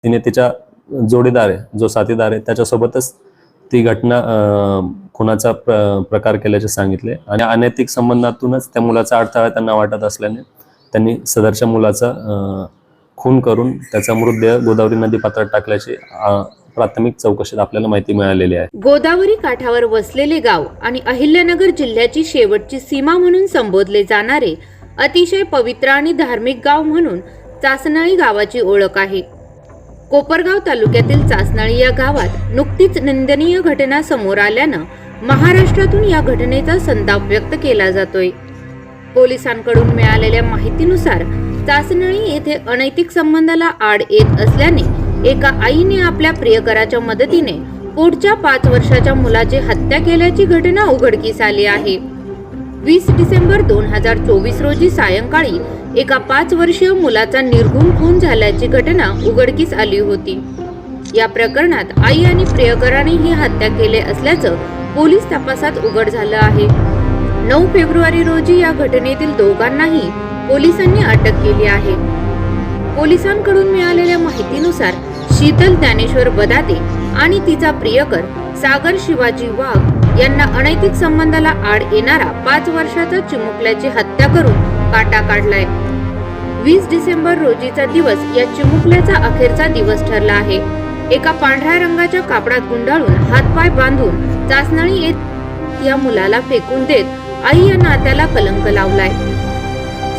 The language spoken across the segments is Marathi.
तिने तिच्या जोडीदार आहे, जो साथीदार आहे, त्याच्यासोबतच ती घटना खुनाचा प्रकार केल्याचे सांगितले आणि अनैतिक संबंधातूनच त्या मुलाचा अडथळा त्यांना वाटत असल्याने त्यांनी सदरच्या मुलाचा खून करून त्याचा मृतदेह गोदावरी नदी पात्रात टाकल्याची प्राथमिक चौकशीत आपल्याला माहिती मिळालेली आहे। गोदावरी काठावर वसलेले गाव आणि अहिल्यानगर जिल्ह्याची शेवटची सीमा म्हणून संबोधले जाणारे अतिशय पवित्र आणि धार्मिक गाव म्हणून चासनळी गावाची ओळख आहे। कोपरगाव तालुक्यातील चासनळी या गावात नुकतीच निंदनीय घटना समोर आल्यानं महाराष्ट्रातून या घटनेचा संताप व्यक्त केला जातोय। पोलिसांकडून मिळालेल्या माहितीनुसार चासनळी येथे अनैतिक संबंधाला आड येत असल्याने एका आईने आपल्या प्रियकराच्या मदतीने पुढच्या 5 वर्षाच्या मुलाची हत्या केल्याची घटना उघडकीस आली आहे। 20 डिसेंबर 2024 रोजी सायंकाळी एका 5 वर्षीय मुलाचा निर्घुण खून झाल्याची घटना उघडकीस आली होती। या प्रकरणात आई आणि प्रियकराने ही हत्या केली असल्याचं पोलीस तपासात उघड झालं आहे। 9 फेब्रुवारी रोजी या घटनेतील दोघांनाही पोलिसांनी अटक केली आहे। पोलिसांकडून मिळालेल्या माहितीनुसार शीतल ज्ञानेश्वर बदाते आणि तिचा प्रियकर सागर शिवाजी वाघ यांना अनैतिक संबंधाला आड येणारा 5 वर्षाचा चिमुकल्याची हत्या करून काटा काढलाय। 20 डिसेंबर रोजीचा दिवस या चिमुकल्याचा अखेरचा दिवस ठरला आहे। एका पांढऱ्या रंगाच्या कापडात गुंडाळून हातपाय बांधून चासनळी येत या मुलाला फेकून देत आई या नात्याला कलंक लावलाय।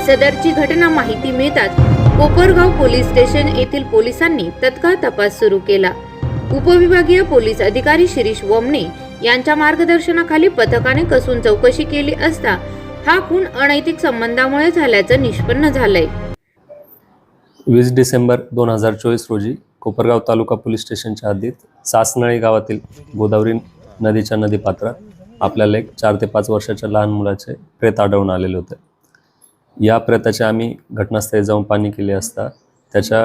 सदरची घटना माहिती मिळताच कोपरगाव पोलीस स्टेशन येथील पोलिसांनी तत्काळ तपास सुरू केला। उपविभागीय पोलीस अधिकारी शिरीष वमने यांच्या मार्गदर्शनाखाली पथकाने कसून चौकशी केली असता हा खून अनैतिक संबंधामुळे झाल्याचं निष्पन्न झालंय। 20 डिसेंबर 2024 रोजी कोपरगाव तालुका पोलीस स्टेशनच्या हद्दीत चासनळी गावातील गोदावरी नदीच्या नदीपात्रात आपल्याला एक 4 ते 5 वर्षाच्या लहान मुलाचे प्रेत आढळून आलेले होते। या प्रेताचे आम्ही घटनास्थळी जाऊन पाहणी केली असता त्याच्या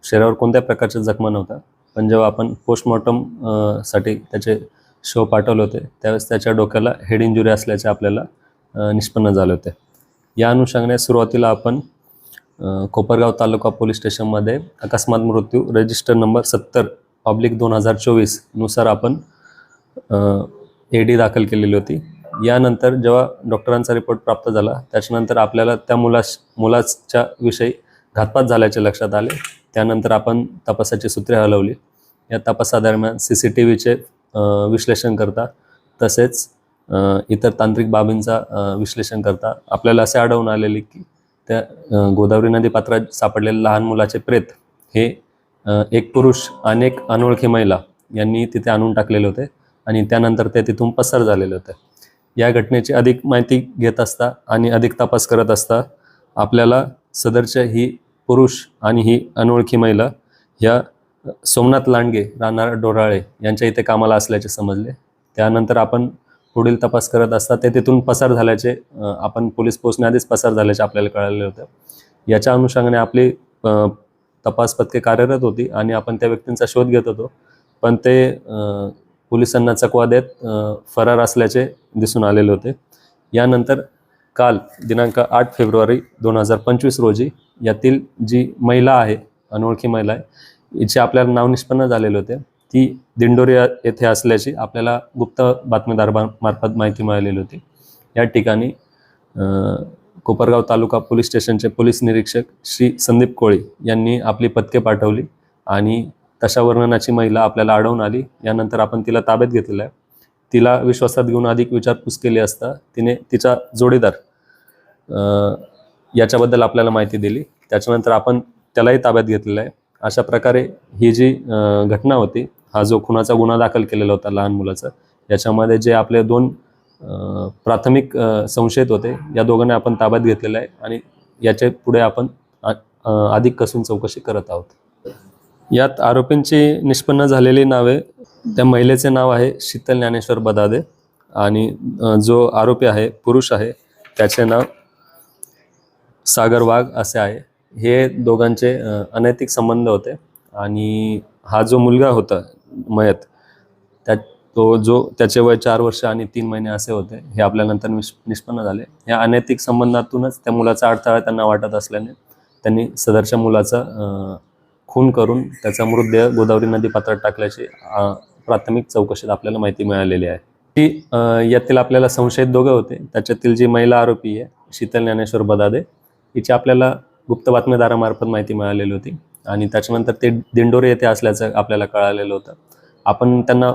शरीरावर कोणत्या प्रकारच्या जखमा नव्हत्या, पण जेव्हा आपण पोस्टमॉर्टम साठी त्याचे शव पाठवले होते त्यावेळेस त्याच्या डोक्याला हेड इंजुरी असल्याचे आपल्याला निष्पन्न झाले होते। या अनुषंगाने सुरुवातीला आपण कोपरगाव तालुका पोलीस स्टेशनमध्ये अकस्मात मृत्यू रजिस्टर नंबर 70/2024 नुसार आपण एडी दाखल केलेली होती। यानंतर जेव्हा डॉक्टरांचा रिपोर्ट प्राप्त झाला त्याच्यानंतर आपल्याला त्या मुलाच्या विषयी घातपात झाल्याचे लक्षात आले। त्यानंतर आपण तपासाची सूत्रे हलवली। या तपासादरम्यान CCTVचे विश्लेषण करता तसेच इतर तांत्रिक बाबींचा विश्लेषण करता आपल्याला असे आढळून आलेले की त्या गोदावरी नदी पात्रात सापडलेल्या लहान मुलाचे प्रेत हे एक पुरुष आणि एक अनोळखी महिला यांनी तिथे आणून टाकलेले होते आणि त्यानंतर ते तिथून पसार झालेले होते। या घटनेची अधिक माहिती घेत असता आणि अधिक तपास करत असता आपल्याला सदरच्या ही पुरुष आणि ही अनोळखी महिला ह्या सोमनाथ लांडगे राहणार डोराळे यांच्या इथे कामाला असल्याचे समजले। त्यानंतर आपण पुढील तपास करत असता ते तिथून पसार झाल्याचे आपण पोलीस पोहोचण्याआधीच पसार झाल्याचे आपल्याला कळाले होते। याच्या अनुषंगाने आपली तपास पथके कार्यरत होती आणि आपण त्या व्यक्तींचा शोध घेत होतो, पण ते पोलिसांना चकवा देत फरार असल्याचे दिसून आलेले होते। यानंतर काल दिनांक 8 फेब्रुवारी 2025 रोजी यातील जी महिला आहे, अनोळखी महिला आहे, हिचे आपल्याला नाव निष्पन्न झालेले होते। ती दिंडोरी येथे असल्याची आपल्याला गुप्त बातमीदारामार्फत माहिती मिळालेली होती। या ठिकाणी कोपरगाव तालुका पोलीस स्टेशनचे पोलीस निरीक्षक श्री संदीप कोळी यांनी आपली पथके पाठवली आणि तशा वर्णनाची महिला आपल्याला आढळून आली। यानंतर आपण तिला ताब्यात घेतलेलं आहे। तिला विश्वासात घेऊन अधिक विचारपूस केली असता तिने तिचा जोडीदार याच्याबद्दल आपल्याला माहिती दिली। त्याच्यानंतर आपण त्यालाही ताब्यात घेतलेलं आहे। अशा प्रकारे ही जी घटना होती, हा जो खुनाचा गुन्हा दाखल केलेला होता लहान मुलाचा, याच्यामध्ये जे आपले 2 प्राथमिक संशयित होते या दोघांना आपण ताब्यात घेतलेलं आहे आणि याच्या पुढे आपण अधिक कसून चौकशी करत आहोत। यात आरोपींची निष्पन्न झालेली नावे, त्या महिलेचे नाव आहे शीतल ज्ञानेश्वर बदाते आणि जो आरोपी आहे पुरुष आहे त्याचे नाव सागर वाघ असे आहे। हे दोघांचे अनैतिक संबंध होते आणि हा जो मुलगा होता मयत त्याचे वय 4 वर्ष आणि 3 महिने असे होते, हे आपल्यानंतर निष्पन्न झाले। या अनैतिक संबंधातूनच त्या मुलाचा अडथळा त्यांना वाटत असल्याने त्यांनी सदरच्या मुलाचा खून करून त्याचा मृतदेह गोदावरी नदी पात्रात टाकल्याची प्राथमिक चौकशीत आपल्याला माहिती मिळालेली आहे. यातील आपल्याला संशयित दोघे होते. त्याच्यातील जी महिला आरोपी आहे शीतल ज्ञानेश्वर बदादे, हिची आपल्याला गुप्त बातमीदारामार्फत माहिती मिळालेली होती आणि त्याच्यानंतर ते दिंडोरी येथे असल्याचं आपल्याला कळालेलं होतं. आपण त्यांना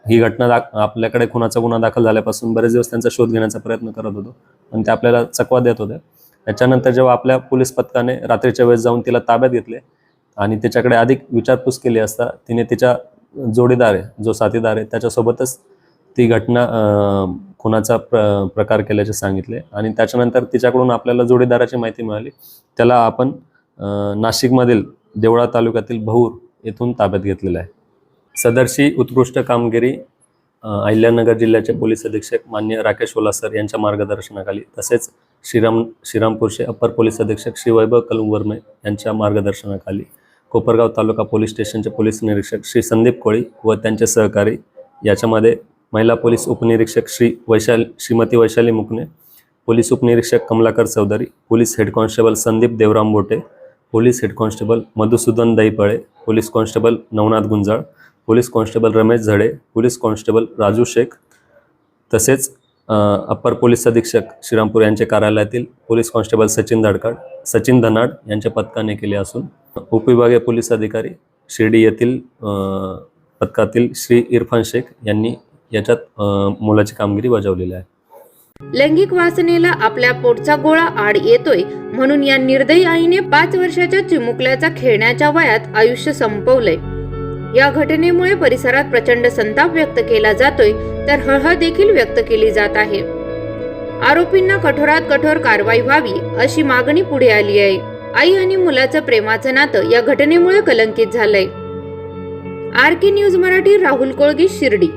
ही घटना आपल्याकडे खुनाचा गुन्हा दाखल झाल्यापासून बरेच दिवस त्यांचा शोध घेण्याचा प्रयत्न करत होतो, पण ते आपल्याला चकवा देत होते. त्याच्यानंतर जेव्हा आपल्या पोलीस पथकाने रात्रीच्या वेळेस जाऊन तिला ताब्यात घेतले आणि तिच्याकडे अधिक विचारपूस केली असता तिने तिच्या जोडीदार आहे, जो साथीदार आहे, त्याच्यासोबतच ती घटना खुनाचा प्रकार केल्याचे सांगितले आणि त्याच्यानंतर तिच्याकडून आपल्याला जोडीदाराची माहिती मिळाली. त्याला आपण नाशिकमधील देवळा तालुक्यातील भऊर येथून ताब्यात घेतलेलं आहे. सदरची उत्कृष्ट कामगिरी अहिल्यानगर जिल्ह्याचे पोलीस अधीक्षक मान्य राकेश ओलासर यांच्या मार्गदर्शनाखाली, तसेच श्रीरामपूरचे अप्पर पोलीस अधीक्षक श्री वैभव कलुवर्मे यांच्या मार्गदर्शनाखाली कोपरगाव तालुका पोलीस स्टेशनचे पोलीस निरीक्षक श्री संदीप कोळी व त्यांचे सहकारी, याच्यामध्ये महिला पोलीस उपनिरीक्षक श्रीमती वैशाली मुकणे, पोलीस उपनिरीक्षक Kamalakar Chaudhari, police head constable Sandeep Devram Bote, police head constable Madhusudan Dahiphale, police constable Navnath Gunjal, police constable Ramesh Jhade, police constable Raju Shaikh, तसेच अप्पर पोलीस अधीक्षक श्रीरामपूर यांचे कार्यालयातील पोलीस कॉन्स्टेबल सचिन धनाड यांच्या पथकाने केले असून उपविभागीय पोलीस अधिकारी शिर्डी येथील पथकातील श्री इरफान शेख यांनी याच्यात मोलाची कामगिरी बजावलेली आहे. लैंगिक वासनेला आपल्या पोटचा गोळा आड येतोय म्हणून या निर्दयी आईने 5 वर्षाच्या चिमुकल्याचा खेळण्याच्या वयात आयुष्य संपवलंय. या घटनेमुळे परिसरात प्रचंड संताप व्यक्त केला जातोय, तर हळहळ देखील व्यक्त केली जात आहे. आरोपींना कठोरात कठोर कारवाई व्हावी अशी मागणी पुढे आली आहे. आई आणि मुलाचं प्रेमाचं नातं या घटनेमुळे कलंकित झालंय. RK news Marathi, Rahul Kolgi, Shirdi.